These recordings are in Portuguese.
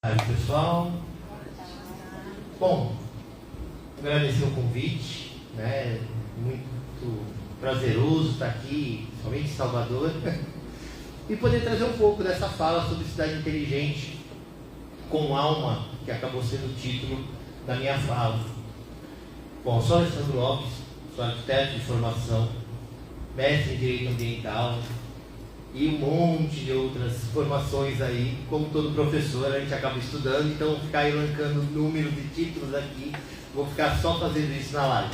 Aí, pessoal. Bom, agradecer o convite, né? Muito prazeroso estar aqui, somente em Salvador, e poder trazer um pouco dessa fala sobre cidade inteligente com alma, que acabou sendo o título da minha fala. Bom, sou Alessandro Lopes, sou arquiteto de formação, mestre em Direito Ambiental e um monte de outras formações aí. Como todo professor, a gente acaba estudando, então vou ficar elencando números de títulos aqui, vou ficar só fazendo isso na live.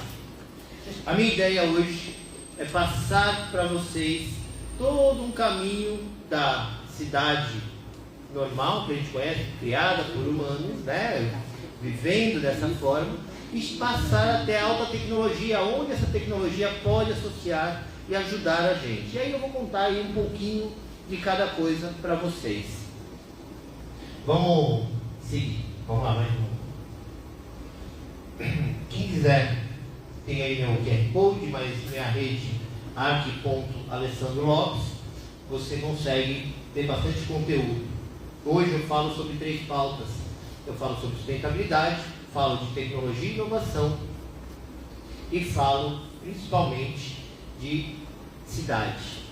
A minha ideia hoje é passar para vocês todo um caminho da cidade normal, que a gente conhece, criada por humanos, né? Vivendo dessa forma, e passar até a alta tecnologia, onde essa tecnologia pode associar e ajudar a gente. E aí eu vou contar aí um pouquinho de cada coisa para vocês. Vamos seguir. Vamos lá, mais um. Quem quiser, tem aí meu QR Code, mas minha rede arq.alessandro Lopes, você consegue ter bastante conteúdo. Hoje eu falo sobre 3 pautas. Eu falo sobre sustentabilidade, falo de tecnologia e inovação e falo principalmente de cidade,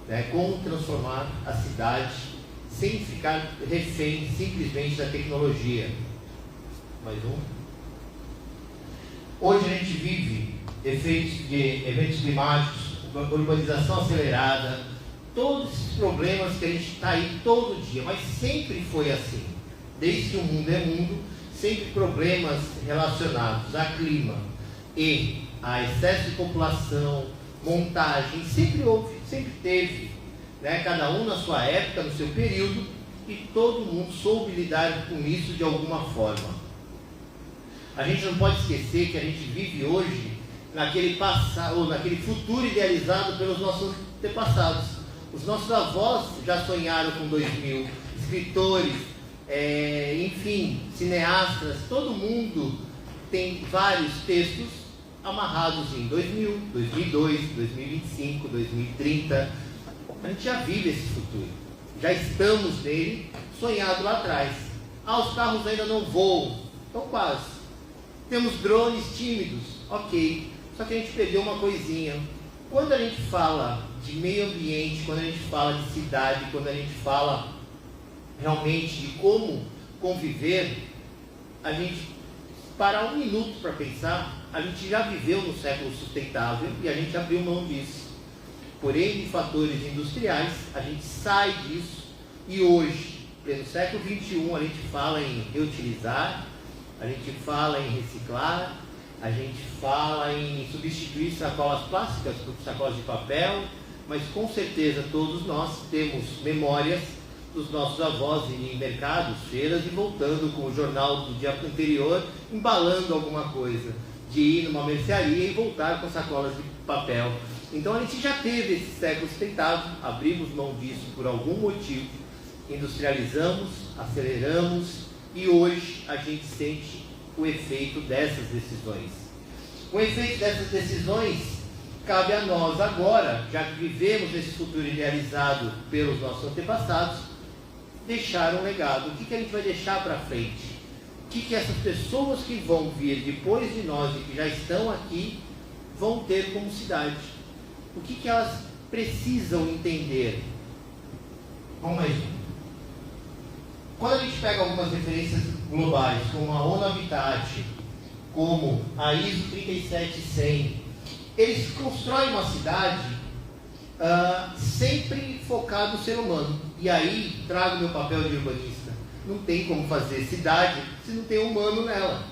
né? Como transformar a cidade sem ficar refém simplesmente da tecnologia. Mais um. Hoje a gente vive eventos climáticos, urbanização acelerada, todos esses problemas que a gente está aí todo dia, mas sempre foi assim. Desde que o mundo é mundo, sempre problemas relacionados a clima e a excesso de população, montagem, sempre houve, sempre teve, né? Cada um na sua época, no seu período, e todo mundo soube lidar com isso de alguma forma. A gente não pode esquecer que a gente vive hoje naquele passado, ou naquele futuro idealizado pelos nossos antepassados. Os nossos avós já sonharam com 2000, escritores, enfim, cineastas, todo mundo tem vários textos amarrados em 2000, 2002, 2025, 2030. A gente já vive esse futuro, já estamos nele, sonhado lá atrás. Os carros ainda não voam, estão quase. Temos drones tímidos, ok, só que a gente perdeu uma coisinha. Quando a gente fala de meio ambiente, quando a gente fala de cidade, quando a gente fala realmente de como conviver, a gente parar um minuto para pensar. A gente já viveu no século sustentável e a gente abriu mão disso. Por N fatores industriais, a gente sai disso e hoje, no século XXI, a gente fala em reutilizar, a gente fala em reciclar, a gente fala em substituir sacolas plásticas por sacolas de papel, mas com certeza todos nós temos memórias dos nossos avós em mercados, feiras e voltando com o jornal do dia anterior, embalando alguma coisa, de ir numa mercearia e voltar com sacolas de papel. Então a gente já teve esse século sustentável, abrimos mão disso por algum motivo, industrializamos, aceleramos e hoje a gente sente o efeito dessas decisões. O efeito dessas decisões cabe a nós agora, já que vivemos esse futuro idealizado pelos nossos antepassados, deixar um legado. O que a gente vai deixar para frente? O que essas pessoas que vão vir depois de nós e que já estão aqui vão ter como cidade? O que elas precisam entender? Vamos mais um. Quando a gente pega algumas referências globais, como a ONU Habitat, como a ISO 37100, eles constroem uma cidade sempre focado no ser humano. E aí trago meu papel de urbanista. Não tem como fazer cidade se não tem humano nela.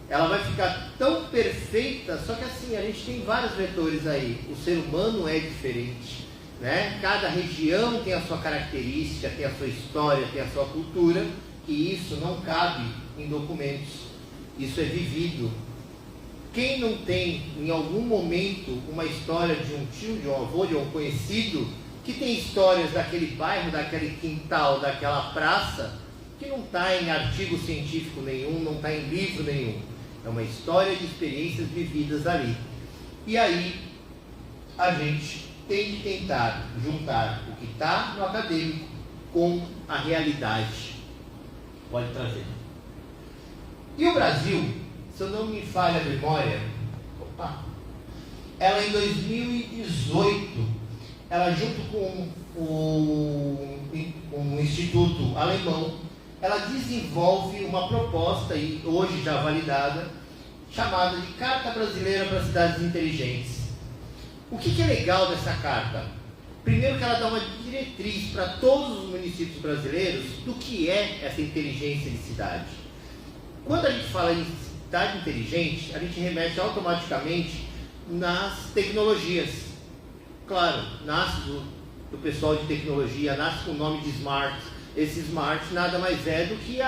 Ela vai ficar tão perfeita, só que assim, a gente tem vários vetores aí. O ser humano é diferente, né? Cada região tem a sua característica, tem a sua história, tem a sua cultura, e isso não cabe em documentos. Isso é vivido. Quem não tem, em algum momento, uma história de um tio, de um avô, de um conhecido, que tem histórias daquele bairro, daquele quintal, daquela praça, que não está em artigo científico nenhum, não está em livro nenhum. É uma história de experiências vividas ali. E aí, a gente tem que tentar juntar o que está no acadêmico com a realidade. Pode trazer. E o Brasil, se eu não me falha a memória, ela em 2018, ela junto com um instituto alemão, ela desenvolve uma proposta, e hoje já validada, chamada de Carta Brasileira para Cidades Inteligentes. O que é legal dessa carta? Primeiro que ela dá uma diretriz para todos os municípios brasileiros do que é essa inteligência de cidade. Quando a gente fala em cidade inteligente, a gente remete automaticamente nas tecnologias. Claro, nasce do pessoal de tecnologia, nasce com o nome de smart. Esse smart nada mais é do que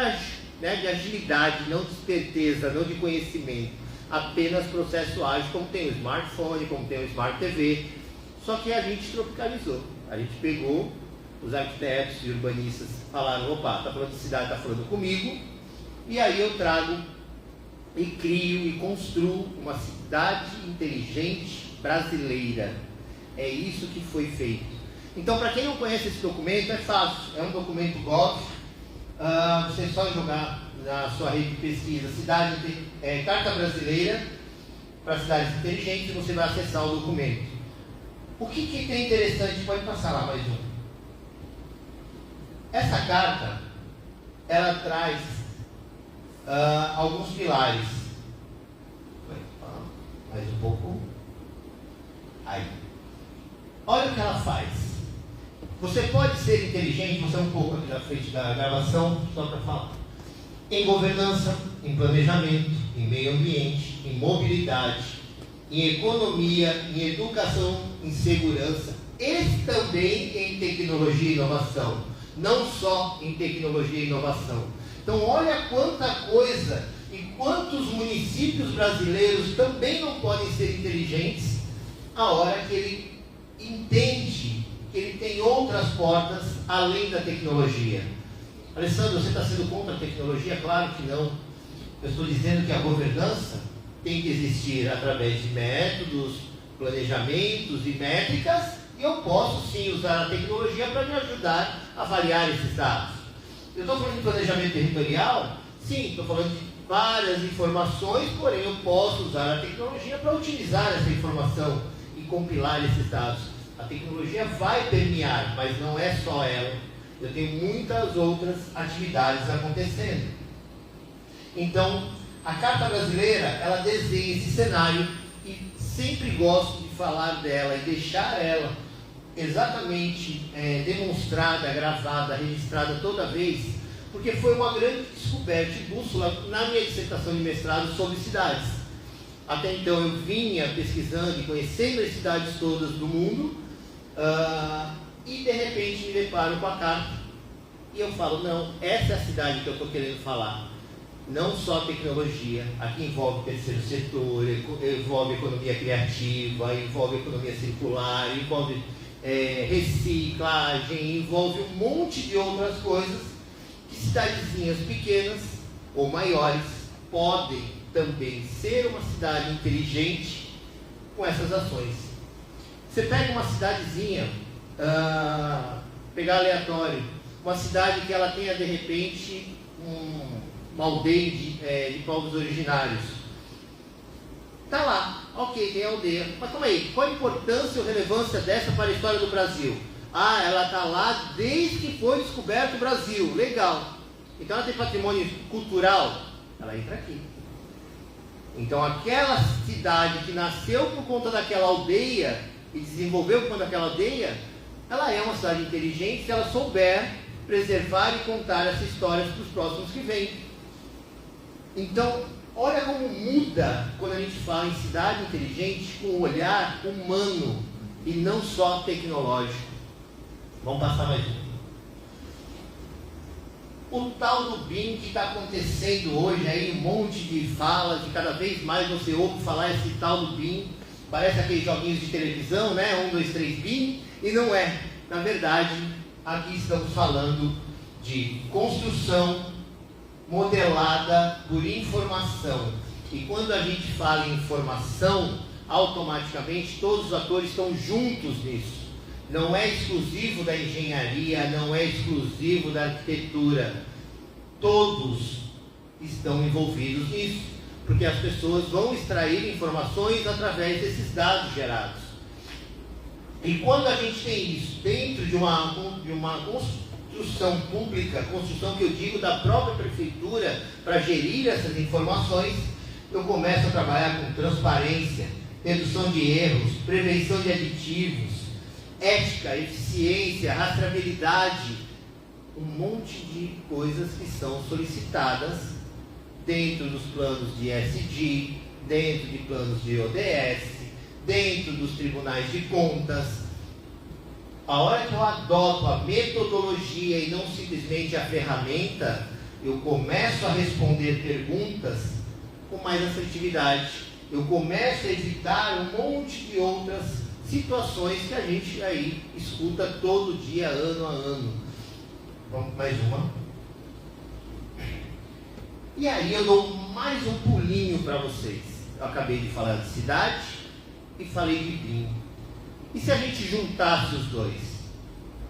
de agilidade, não de esperteza, não de conhecimento. Apenas processo ágil, como tem o smartphone, como tem o smart TV. Só que a gente tropicalizou. A gente pegou, os arquitetos e urbanistas falaram, opa, está falando de cidade, está falando comigo. E aí eu trago e crio e construo uma cidade inteligente brasileira. É isso que foi feito. Então, para quem não conhece esse documento, é fácil. É um documento Gov. Você é só jogar na sua rede de pesquisa Carta Brasileira para Cidades Inteligentes e você vai acessar o documento. O que tem interessante? Pode passar lá mais um. Essa carta, ela traz alguns pilares. Mais um pouco. Aí. Olha o que ela faz. Você pode ser inteligente, você é um pouco aqui na frente da gravação, só para falar. Em governança, em planejamento, em meio ambiente, em mobilidade, em economia, em educação, em segurança e também em tecnologia e inovação. Não só em tecnologia e inovação. Então olha quanta coisa e quantos municípios brasileiros também não podem ser inteligentes a hora que ele entende que ele tem outras portas além da tecnologia. Alessandro, você está sendo contra a tecnologia? Claro que não. Eu estou dizendo que a governança tem que existir através de métodos, planejamentos e métricas, e eu posso sim usar a tecnologia para me ajudar a avaliar esses dados. Eu estou falando de planejamento territorial? Sim, estou falando de várias informações, porém eu posso usar a tecnologia para utilizar essa informação e compilar esses dados. A tecnologia vai permear, mas não é só ela. Eu tenho muitas outras atividades acontecendo. Então, a Carta Brasileira, ela desenha esse cenário e sempre gosto de falar dela e deixar ela exatamente demonstrada, gravada, registrada toda vez, porque foi uma grande descoberta e bússola na minha dissertação de mestrado sobre cidades. Até então eu vinha pesquisando e conhecendo as cidades todas do mundo, e de repente me deparo com a carta e eu falo, não, essa é a cidade que eu estou querendo falar. Não só tecnologia, aqui envolve terceiro setor, envolve economia criativa, envolve economia circular, envolve reciclagem, envolve um monte de outras coisas que cidadezinhas pequenas ou maiores podem também ser uma cidade inteligente com essas ações. Você pega uma cidadezinha, pegar aleatório, uma cidade que ela tenha de repente uma aldeia de povos originários. Está lá, ok, tem aldeia. Mas calma aí, qual a importância ou relevância dessa para a história do Brasil? Ela está lá desde que foi descoberto o Brasil, legal. Então ela tem patrimônio cultural, ela entra aqui. Então aquela cidade que nasceu por conta daquela aldeia e desenvolveu por conta daquela aldeia, ela é uma cidade inteligente se ela souber preservar e contar essa história para os próximos que vêm. Então, olha como muda quando a gente fala em cidade inteligente com um olhar humano e não só tecnológico. Vamos passar mais um. O tal do BIM que está acontecendo hoje aí, um monte de falas, e cada vez mais você ouve falar esse tal do BIM, parece aqueles joguinhos de televisão, né? 1, 2, 3, BIM, e não é. Na verdade, aqui estamos falando de construção modelada por informação. E quando a gente fala em informação, automaticamente todos os atores estão juntos nisso. Não é exclusivo da engenharia, não é exclusivo da arquitetura. Todos estão envolvidos nisso, porque as pessoas vão extrair informações através desses dados gerados. E quando a gente tem isso dentro de uma construção pública, construção que eu digo da própria prefeitura, para gerir essas informações, eu começo a trabalhar com transparência, redução de erros, prevenção de aditivos, ética, eficiência, rastreabilidade, um monte de coisas que são solicitadas dentro dos planos de ESG, dentro de planos de ODS, dentro dos tribunais de contas. A hora que eu adoto a metodologia e não simplesmente a ferramenta, eu começo a responder perguntas com mais assertividade. Eu começo a evitar um monte de outras situações que a gente aí escuta todo dia, ano a ano. Vamos mais uma. E aí eu dou mais um pulinho para vocês. Eu acabei de falar de cidade e falei de BIM. E se a gente juntasse os dois?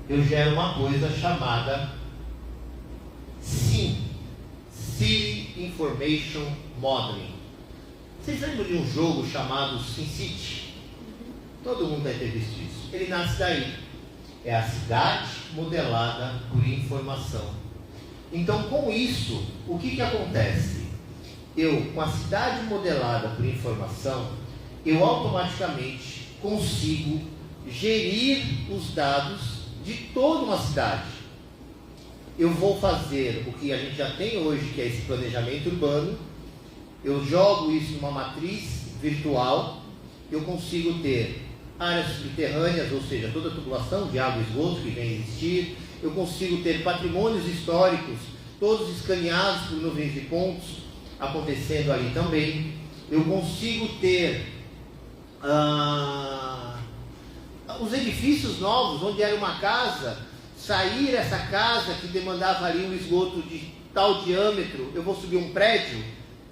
Eu gero uma coisa chamada SIM, City Information Modeling. Vocês lembram de um jogo chamado SimCity? Todo mundo deve ter visto isso. Ele nasce daí. É a cidade modelada por informação. Então, com isso, o que acontece? Eu, com a cidade modelada por informação, eu automaticamente consigo gerir os dados de toda uma cidade. Eu vou fazer o que a gente já tem hoje, que é esse planejamento urbano. Eu jogo isso numa matriz virtual. Eu consigo ter áreas subterrâneas, ou seja, toda a tubulação de água e esgoto que vem existir. Eu consigo ter patrimônios históricos, todos escaneados por nuvens de pontos, acontecendo ali também. Eu consigo ter os edifícios novos, onde era uma casa, sair essa casa que demandava ali um esgoto de tal diâmetro, eu vou subir um prédio,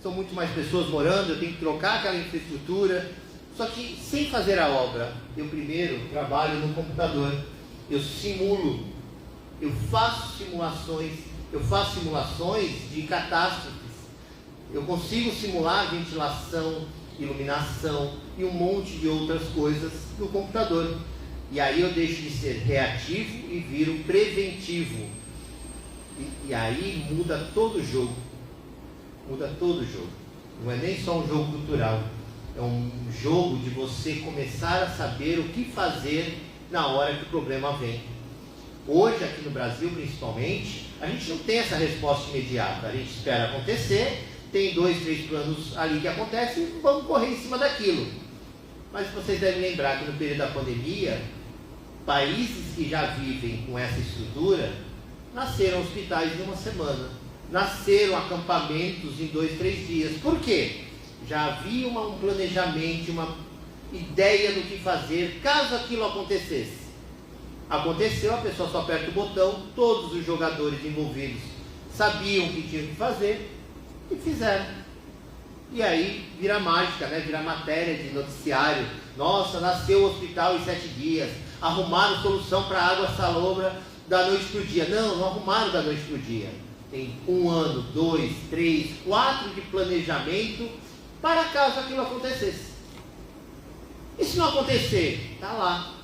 são muito mais pessoas morando, eu tenho que trocar aquela infraestrutura. Só que sem fazer a obra, eu primeiro trabalho no computador, eu simulo, eu faço simulações de catástrofes, eu consigo simular ventilação, iluminação e um monte de outras coisas no computador. E aí eu deixo de ser reativo e viro preventivo. E aí muda todo o jogo. Muda todo o jogo. Não é nem só um jogo cultural. É um jogo de você começar a saber o que fazer na hora que o problema vem. Hoje, aqui no Brasil principalmente, a gente não tem essa resposta imediata. A gente espera acontecer, tem 2, 3 planos ali que acontecem e vamos correr em cima daquilo. Mas vocês devem lembrar que no período da pandemia, países que já vivem com essa estrutura, nasceram hospitais em uma semana. Nasceram acampamentos em 2, 3 dias. Por quê? Já havia um planejamento, uma ideia do que fazer caso aquilo acontecesse. Aconteceu, a pessoa só aperta o botão, todos os jogadores envolvidos sabiam o que tinham que fazer e fizeram. E aí vira mágica, né? Vira matéria de noticiário. Nossa, nasceu o hospital em 7 dias, arrumaram solução para a água salobra da noite para o dia. Não, não arrumaram da noite para o dia. Tem 1 ano, 2, 3, 4 de planejamento para caso aquilo acontecesse. E se não acontecer? Está lá.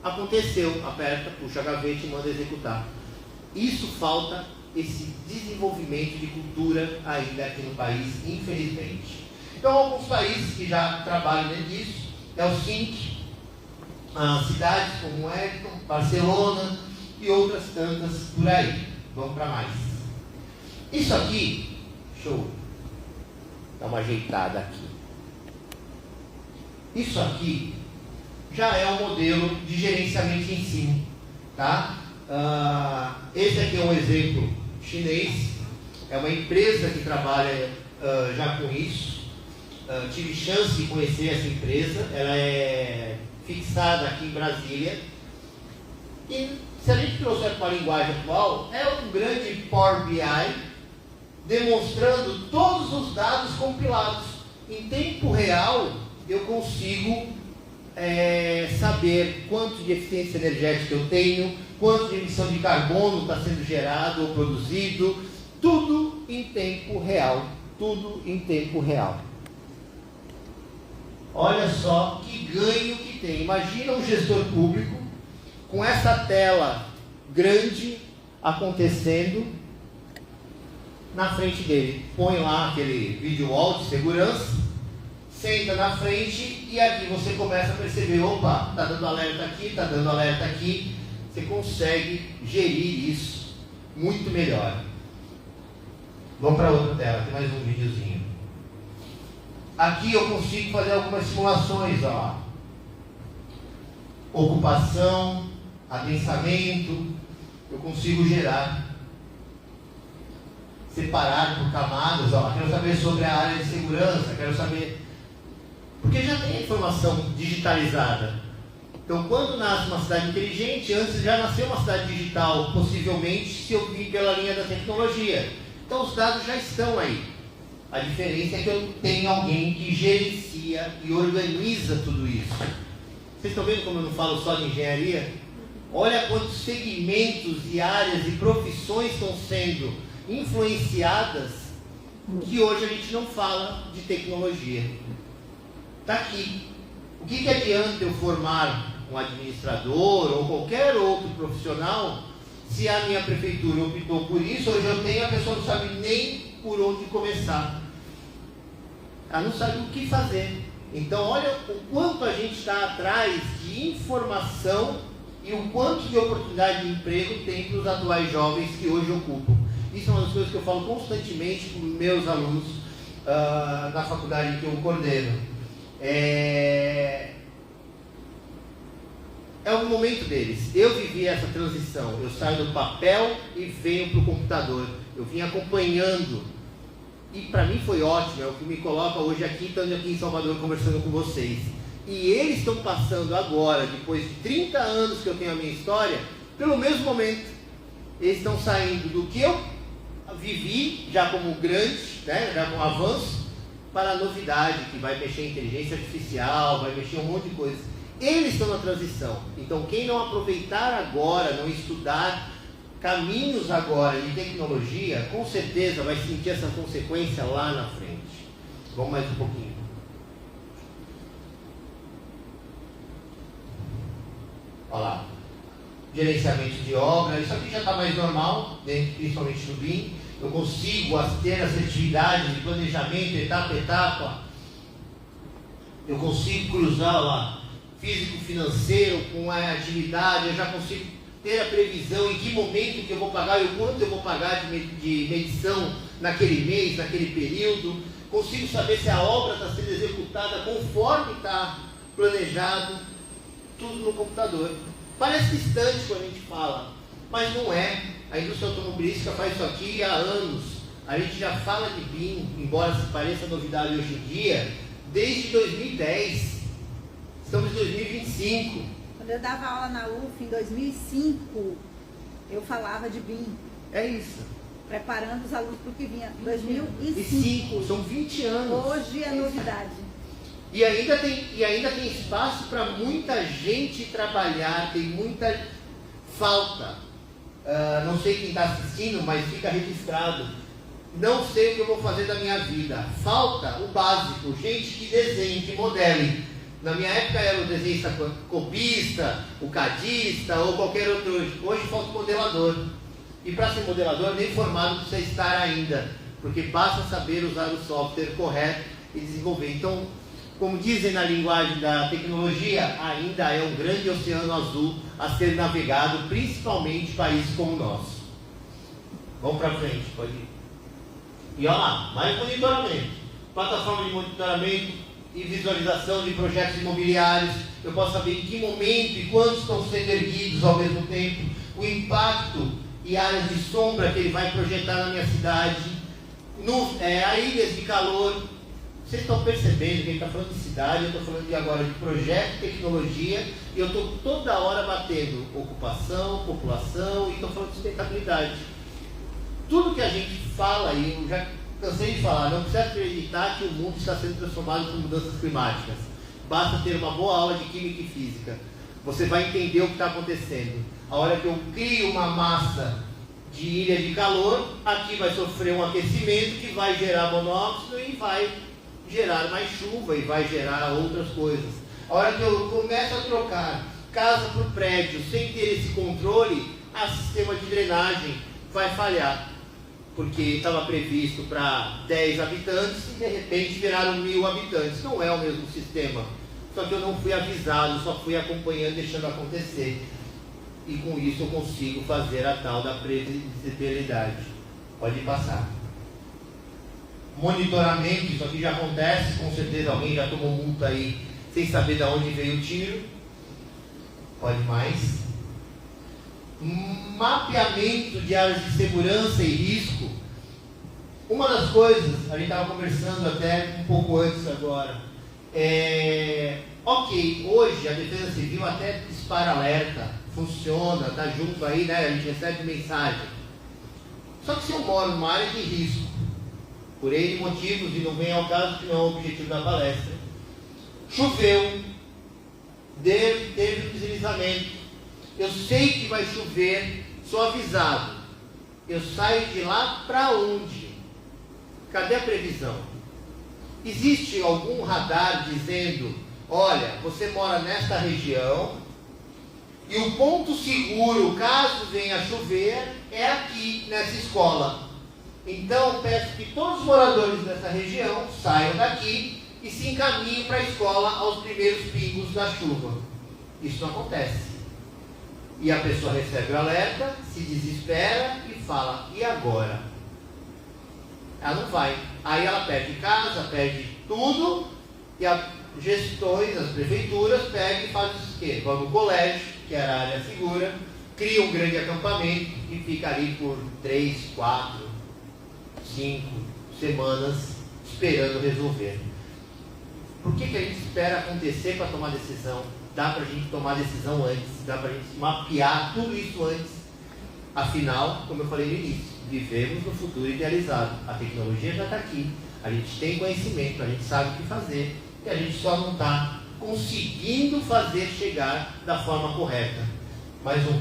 Aconteceu, aperta, puxa a gaveta e manda executar. Isso falta, esse desenvolvimento de cultura ainda aqui no país, infelizmente. Então, alguns países que já trabalham nisso é o SINC, cidades como Wellington, Barcelona e outras tantas por aí. Vamos para mais. Isso aqui, show. Dá uma ajeitada aqui. Isso aqui já é um modelo de gerenciamento de ensino, tá? Esse aqui é um exemplo chinês, é uma empresa que trabalha já com isso. Tive chance de conhecer essa empresa, ela é fixada aqui em Brasília. E se a gente trouxer para a linguagem atual, é um grande Power BI demonstrando todos os dados compilados. Em tempo real, eu consigo saber quanto de eficiência energética eu tenho, quanto de emissão de carbono está sendo gerado ou produzido, tudo em tempo real. Tudo em tempo real. Olha só que ganho que tem. Imagina um gestor público com essa tela grande acontecendo na frente dele. Põe lá aquele video wall de segurança, senta na frente e aqui você começa a perceber, opa, está dando alerta aqui, está dando alerta aqui. Você consegue gerir isso muito melhor. Vamos para outra tela, tem mais um videozinho. Aqui eu consigo fazer algumas simulações, ó. Ocupação, adensamento, eu consigo gerar. Separar por camadas, ó. Quero saber sobre a área de segurança, quero saber... Porque já tem informação digitalizada. Então, quando nasce uma cidade inteligente, antes já nasceu uma cidade digital, possivelmente, se eu vir pela linha da tecnologia. Então, os dados já estão aí. A diferença é que eu tenho alguém que gerencia e organiza tudo isso. Vocês estão vendo como eu não falo só de engenharia? Olha quantos segmentos e áreas e profissões estão sendo influenciadas que hoje a gente não fala de tecnologia. Está aqui. O que adianta eu formar um administrador ou qualquer outro profissional se a minha prefeitura optou por isso? Hoje eu tenho, a pessoa não sabe nem por onde começar. Ela não sabe o que fazer. Então olha o quanto a gente está atrás de informação e o quanto de oportunidade de emprego tem para os atuais jovens que hoje ocupam. Isso é uma das coisas que eu falo constantemente com meus alunos na faculdade que eu coordeno. É o momento deles. Eu vivi essa transição. Eu saio do papel e venho para o computador. Eu vim acompanhando. E para mim foi ótimo. É o que me coloca hoje aqui, estando aqui em Salvador conversando com vocês. E eles estão passando agora, depois de 30 anos que eu tenho a minha história, pelo mesmo momento. Eles estão saindo do que eu vivi, já como grande, né, já com avanço, para a novidade, que vai mexer em inteligência artificial, vai mexer em um monte de coisa. Eles estão na transição. Então, quem não aproveitar agora, não estudar caminhos agora de tecnologia, com certeza vai sentir essa consequência lá na frente. Vamos mais um pouquinho. Olha lá. Gerenciamento de obra. Isso aqui já está mais normal, principalmente no BIM. Eu consigo ter assertividade de planejamento, etapa a etapa. Eu consigo cruzar lá físico-financeiro com a agilidade. Eu já consigo ter a previsão em que momento que eu vou pagar e o quanto eu vou pagar de medição naquele mês, naquele período. Consigo saber se a obra está sendo executada conforme está planejado. Tudo no computador. Parece distante quando a gente fala, mas não é. A indústria automobilística faz isso aqui há anos. A gente já fala de BIM, embora pareça novidade hoje em dia, desde 2010. Estamos em 2025. Quando eu dava aula na UF em 2005, eu falava de BIM. É isso. Preparando os alunos para o que vinha. 2005. São 20 anos. Hoje é novidade. E ainda tem espaço para muita gente trabalhar, tem muita falta. Não sei quem está assistindo, mas fica registrado. Não sei o que eu vou fazer da minha vida. Falta o básico, gente que desenhe, que modele. Na minha época era o desenhista copista, o cadista ou qualquer outro. Hoje falta o modelador. E para ser modelador, nem formado precisa estar ainda, porque basta saber usar o software correto e desenvolver. Então, como dizem na linguagem da tecnologia, ainda é um grande oceano azul a ser navegado, principalmente países como o nosso. Vamos para frente, pode ir. E olha lá, mais monitoramento. Plataforma de monitoramento e visualização de projetos imobiliários. Eu posso saber em que momento e quantos estão sendo erguidos ao mesmo tempo. O impacto e áreas de sombra que ele vai projetar na minha cidade. Ilhas de calor. Vocês estão percebendo que ele está falando de cidade, eu estou falando agora de projeto, tecnologia, e eu estou toda hora batendo ocupação, população, e estou falando de sustentabilidade. Tudo que a gente fala, e eu já cansei de falar, não precisa acreditar que o mundo está sendo transformado por mudanças climáticas. Basta ter uma boa aula de química e física. Você vai entender o que está acontecendo. A hora que eu crio uma massa de ilha de calor, aqui vai sofrer um aquecimento que vai gerar monóxido e vai gerar mais chuva e vai gerar outras coisas. A hora que eu começo a trocar casa por prédio sem ter esse controle, o sistema de drenagem vai falhar, porque estava previsto para 10 habitantes e de repente viraram 1000 habitantes. Não é o mesmo sistema, só que eu não fui avisado, só fui acompanhando, deixando acontecer. E com isso eu consigo fazer a tal da previsibilidade. Pode passar. Monitoramento, isso aqui já acontece, com certeza alguém já tomou multa aí sem saber de onde veio o tiro. Pode mais. Mapeamento de áreas de segurança e risco. Uma das coisas, a gente estava conversando até um pouco antes agora, ok, hoje a Defesa Civil até dispara alerta, funciona, está junto aí, né? A gente recebe mensagem. Só que se eu moro numa área de risco, por N motivos, e não vem ao caso, que não é o objetivo da palestra, choveu, teve um deslizamento, eu sei que vai chover, sou avisado, eu saio de lá para onde? Cadê a previsão? Existe algum radar dizendo, olha, você mora nesta região e o ponto seguro, caso venha a chover, é aqui nessa escola. Então peço que todos os moradores dessa região saiam daqui e se encaminhem para a escola aos primeiros pingos da chuva. Isso não acontece. E a pessoa recebe o alerta, se desespera e fala, e agora? Ela não vai. Aí ela perde casa, perde tudo, e as gestões, as prefeituras pegam e fazem o quê? Vão no colégio, que era a área segura, cria um grande acampamento e fica ali por 3, 4, 5 semanas esperando resolver. Por que a gente espera acontecer para tomar decisão? Dá para a gente tomar decisão antes, dá para a gente mapear tudo isso antes. Afinal, como eu falei no início, vivemos no futuro idealizado. A tecnologia já está aqui, a gente tem conhecimento, a gente sabe o que fazer, e a gente só não está conseguindo fazer chegar da forma correta. Mais um.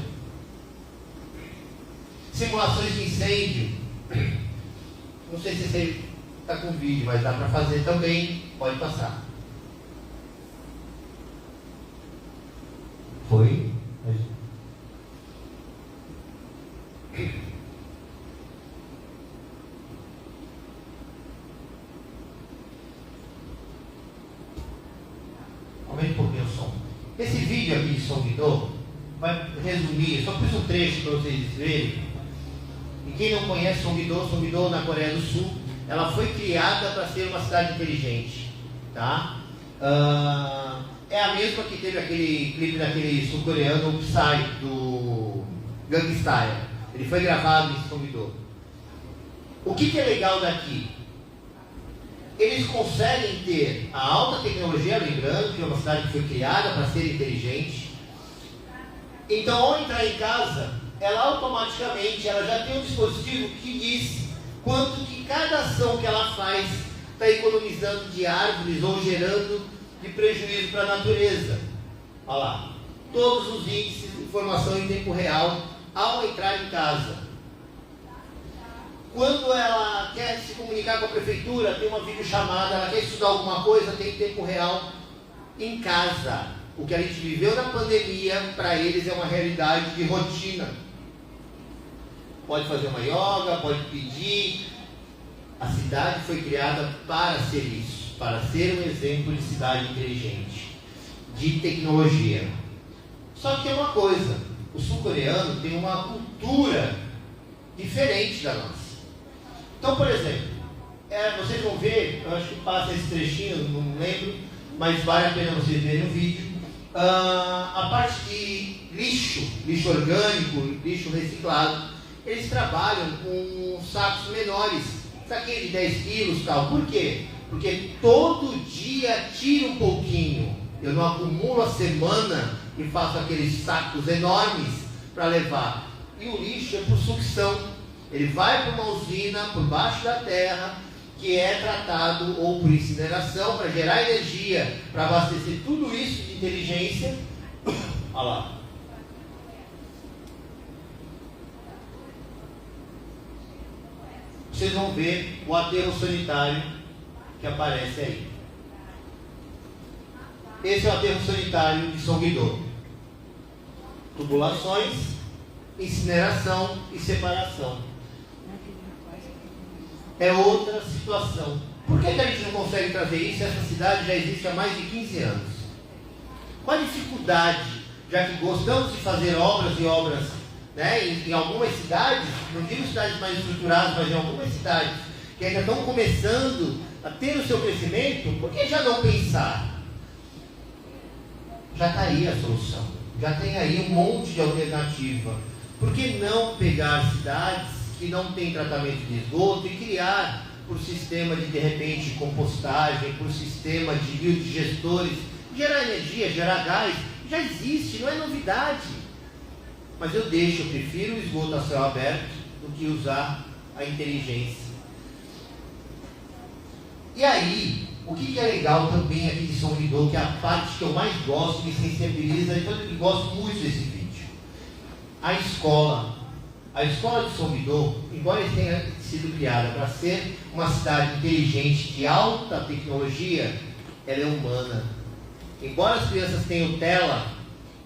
Simulações de incêndio. Não sei se você está com vídeo, mas dá para fazer também. Pode passar. Foi? Aumente um pouquinho o som. Esse vídeo aqui de São Vidô vai resumir, só pus um trecho para vocês verem. E quem não conhece São Vidô na Coreia do Sul, ela foi criada para ser uma cidade inteligente, tá? É a mesma que teve aquele clipe daquele sul-coreano, o Psy, do Gangnam Style. Ele foi gravado em São Vidô. O que é legal daqui? Eles conseguem ter a alta tecnologia, lembrando que é uma cidade que foi criada para ser inteligente. Então, ao entrar em casa, ela automaticamente já tem um dispositivo que diz quanto que cada ação que ela faz está economizando de árvores ou gerando de prejuízo para a natureza. Olha lá, todos os índices de informação em tempo real ao entrar em casa. Quando ela quer se comunicar com a prefeitura, tem uma videochamada, ela quer estudar alguma coisa, tem tempo real em casa. O que a gente viveu na pandemia, para eles é uma realidade de rotina. Pode fazer uma yoga, pode pedir. A cidade foi criada para ser isso, para ser um exemplo de cidade inteligente, de tecnologia. Só que tem uma coisa, o sul-coreano tem uma cultura diferente da nossa. Então, por exemplo, vocês vão ver, eu acho que passa esse trechinho, não lembro, mas vale a pena vocês verem o vídeo. A parte de lixo orgânico, lixo reciclado, eles trabalham com sacos menores, saquinho de 10 quilos e tal. Por quê? Porque todo dia tira um pouquinho. Eu não acumulo a semana e faço aqueles sacos enormes para levar. E o lixo é por sucção. Ele vai para uma usina por baixo da terra, que é tratado ou por incineração, para gerar energia, para abastecer tudo isso de inteligência. Olha lá. vocês vão ver o aterro sanitário que aparece aí. Esse é o aterro sanitário de São Guidô. Tubulações, incineração e separação. É outra situação. Por que a gente não consegue trazer isso? Essa cidade já existe há mais de 15 anos. Qual a dificuldade, já que gostamos de fazer obras e obras, né, em algumas cidades, não digo cidades mais estruturadas, mas em algumas cidades que ainda estão começando a ter o seu crescimento, por que já não pensar? Já está aí a solução, já tem aí um monte de alternativa. Por que não pegar cidades que não têm tratamento de esgoto e criar por sistema de repente, compostagem, por sistema de biodigestores, gerar energia, gerar gás? Já existe, não é novidade. Mas eu prefiro o esgoto a céu aberto do que usar a inteligência. E aí, o que é legal também aqui de São Guidô, que é a parte que eu mais gosto, me sensibiliza, e eu gosto muito desse vídeo. A escola de São Guidô, embora tenha sido criada para ser uma cidade inteligente, de alta tecnologia, ela é humana. Embora as crianças tenham tela,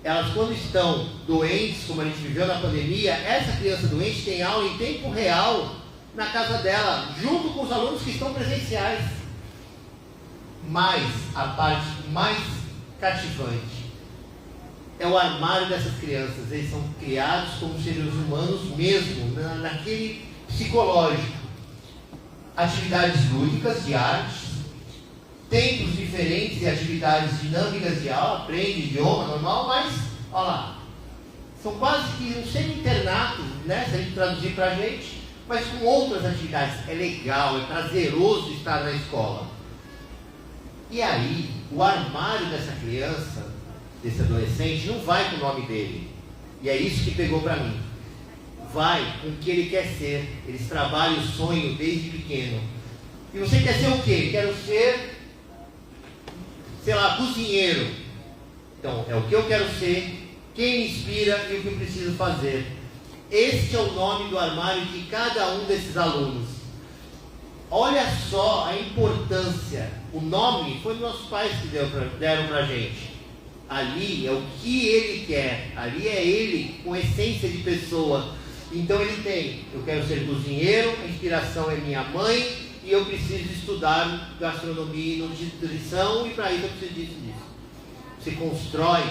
elas quando estão doentes, como a gente viveu na pandemia, essa criança doente tem aula em tempo real na casa dela, junto com os alunos que estão presenciais. Mas a parte mais cativante é o armário dessas crianças. Eles são criados como seres humanos mesmo, naquele psicológico. Atividades lúdicas de artes, tempos diferentes e atividades dinâmicas de aula, aprende idioma normal, mas, olha lá, são quase que um semi-internato, né, se a gente traduzir para a gente, mas com outras atividades. É legal, é prazeroso estar na escola. E aí, o armário dessa criança, desse adolescente, não vai com o nome dele. E é isso que pegou para mim. Vai com o que ele quer ser. Eles trabalham o sonho desde pequeno. E você quer ser o quê? Quero ser, sei lá, cozinheiro. Então, é o que eu quero ser, quem me inspira e o que eu preciso fazer. Este é o nome do armário de cada um desses alunos. Olha só a importância. O nome foi nossos pais que deram para a gente. Ali é o que ele quer. Ali é ele com essência de pessoa. Então ele tem, eu quero ser cozinheiro, a inspiração é minha mãe, e eu preciso estudar gastronomia e nutrição, e para isso eu preciso disso. Você constrói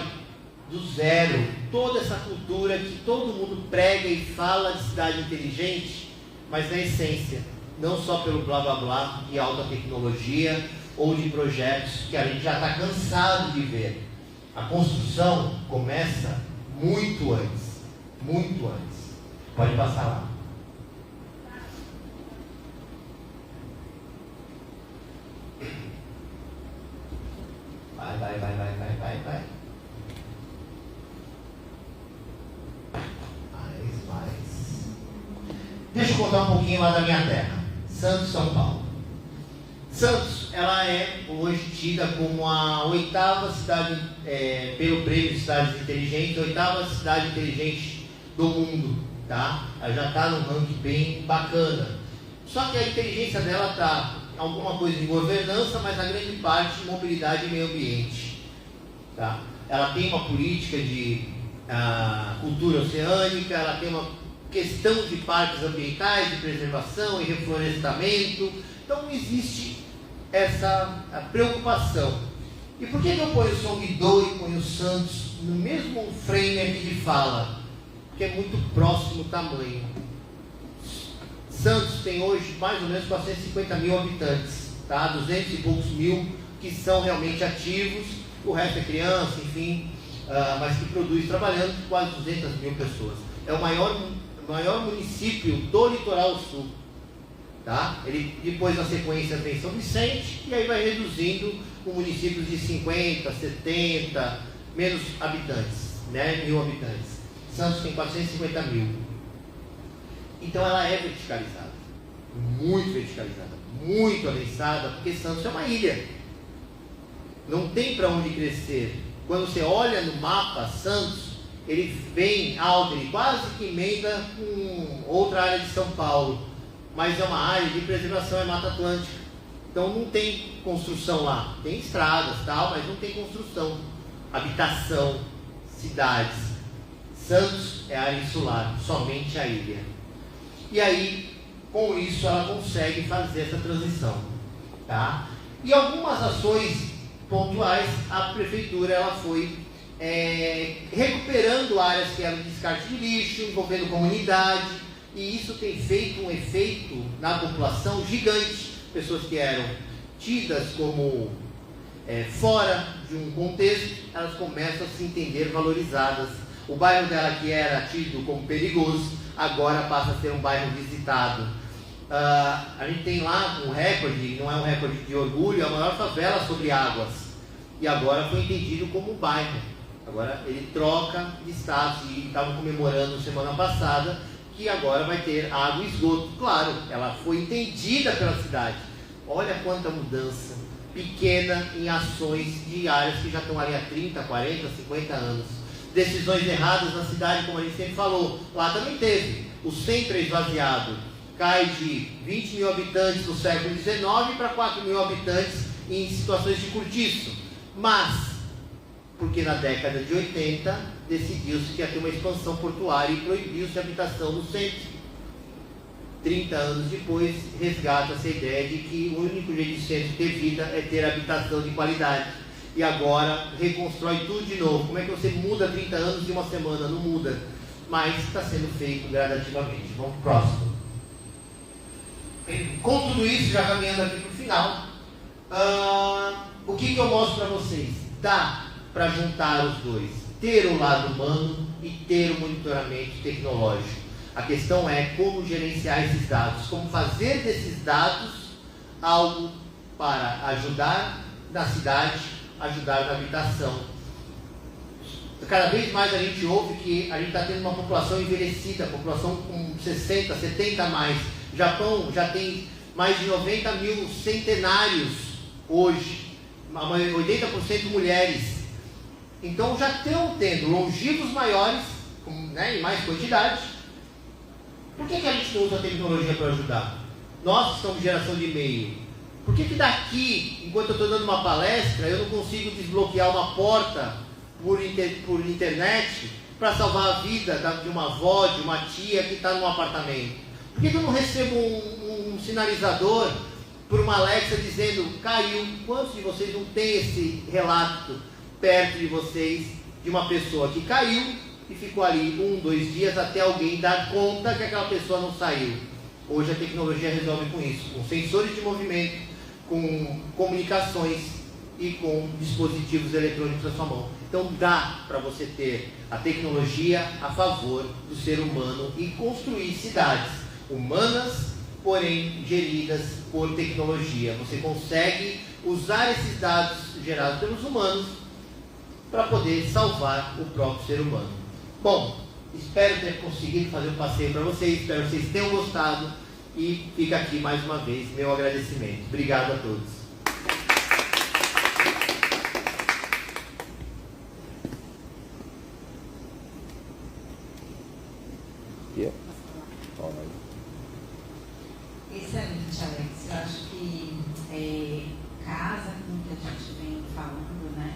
do zero toda essa cultura que todo mundo prega e fala de cidade inteligente, mas na essência, não só pelo blá blá blá de alta tecnologia ou de projetos que a gente já está cansado de ver. A construção começa muito antes, muito antes. Pode passar lá. Vai. Mais. Deixa eu contar um pouquinho lá da minha terra. Santos, São Paulo. Santos, ela é hoje tida como a 8ª cidade, pelo prêmio de cidades inteligentes, 8ª cidade inteligente do mundo, tá? Ela já está num ranking bem bacana. Só que a inteligência dela está alguma coisa em governança, mas a grande parte em mobilidade e meio ambiente, tá? Ela tem uma política de cultura oceânica, ela tem uma questão de parques ambientais, de preservação e reflorestamento. Então não existe essa preocupação. E por que eu ponho São Guidô e ponho Santos no mesmo frame aqui de fala? Porque é muito próximo o tamanho. Santos tem hoje mais ou menos 450 mil habitantes, tá? 200 e poucos mil que são realmente ativos, o resto é criança, enfim, mas que produz trabalhando quase 200 mil pessoas. É o maior município do litoral sul. Tá? Ele depois na sequência tem São Vicente e aí vai reduzindo com municípios de 50, 70, menos habitantes, né? 1000 habitantes. Santos tem 450 mil. Então ela é verticalizada, muito adensada, porque Santos é uma ilha. Não tem para onde crescer. Quando você olha no mapa, Santos, ele vem alto, ele quase que emenda com outra área de São Paulo. mas é uma área de preservação, é Mata Atlântica. Então não tem construção lá. Tem estradas, tal, mas não tem construção. Habitação, cidades. Santos é área insular, somente a ilha. E aí, com isso, ela consegue fazer essa transição. Tá? E algumas ações pontuais, a prefeitura ela foi recuperando áreas que eram de descarte de lixo, envolvendo comunidade, e isso tem feito um efeito na população gigante. Pessoas que eram tidas como fora de um contexto, elas começam a se entender valorizadas. O bairro dela, que era tido como perigoso, agora passa a ser um bairro visitado. A gente tem lá um recorde, não é um recorde de orgulho, a maior favela sobre águas, e agora foi entendido como bairro. Agora ele troca de status, e estavam comemorando semana passada que agora vai ter água e esgoto. Claro, ela foi entendida pela cidade. Olha quanta mudança pequena em ações de áreas que já estão ali há 30, 40, 50 anos. Decisões erradas na cidade, como a gente sempre falou, lá também teve. O centro é esvaziado, cai de 20 mil habitantes no século XIX para 4 mil habitantes em situações de cortiço. Mas, porque na década de 80 decidiu-se que ia ter uma expansão portuária e proibiu-se a habitação no centro. 30 anos depois, resgata-se a ideia de que o único jeito de centro ter vida é ter habitação de qualidade. E agora reconstrói tudo de novo. Como é que você muda 30 anos de uma semana? Não muda. Mas está sendo feito gradativamente. Vamos para o próximo. Com tudo isso, já caminhando aqui para o final, o que eu mostro para vocês? Dá para juntar os dois. Ter o lado humano e ter o monitoramento tecnológico. A questão é como gerenciar esses dados, como fazer desses dados algo para ajudar na cidade, ajudar na habitação. Cada vez mais a gente ouve que a gente está tendo uma população envelhecida, população com 60, 70 a mais. O Japão já tem mais de 90 mil centenários hoje, 80% mulheres. Então já estão tendo longevos maiores, em mais quantidade. Por que a gente não usa a tecnologia para ajudar? Nós que somos geração de e-mail. Por que daqui, enquanto eu estou dando uma palestra, eu não consigo desbloquear uma porta por internet para salvar a vida de uma avó, de uma tia que está num apartamento? Por que eu não recebo um sinalizador por uma Alexa dizendo, caiu? Quantos de vocês não tem esse relato perto de vocês de uma pessoa que caiu e ficou ali 1, 2 dias até alguém dar conta que aquela pessoa não saiu? Hoje a tecnologia resolve com isso, com sensores de movimento, com comunicações e com dispositivos eletrônicos na sua mão. Então dá para você ter a tecnologia a favor do ser humano e construir cidades humanas, porém geridas por tecnologia. Você consegue usar esses dados gerados pelos humanos para poder salvar o próprio ser humano. Bom, espero ter conseguido fazer um passeio para vocês, espero que vocês tenham gostado e fica aqui mais uma vez meu agradecimento. Obrigado a todos. Excelente, Alex. Eu acho que casa com o que a gente vem falando, né?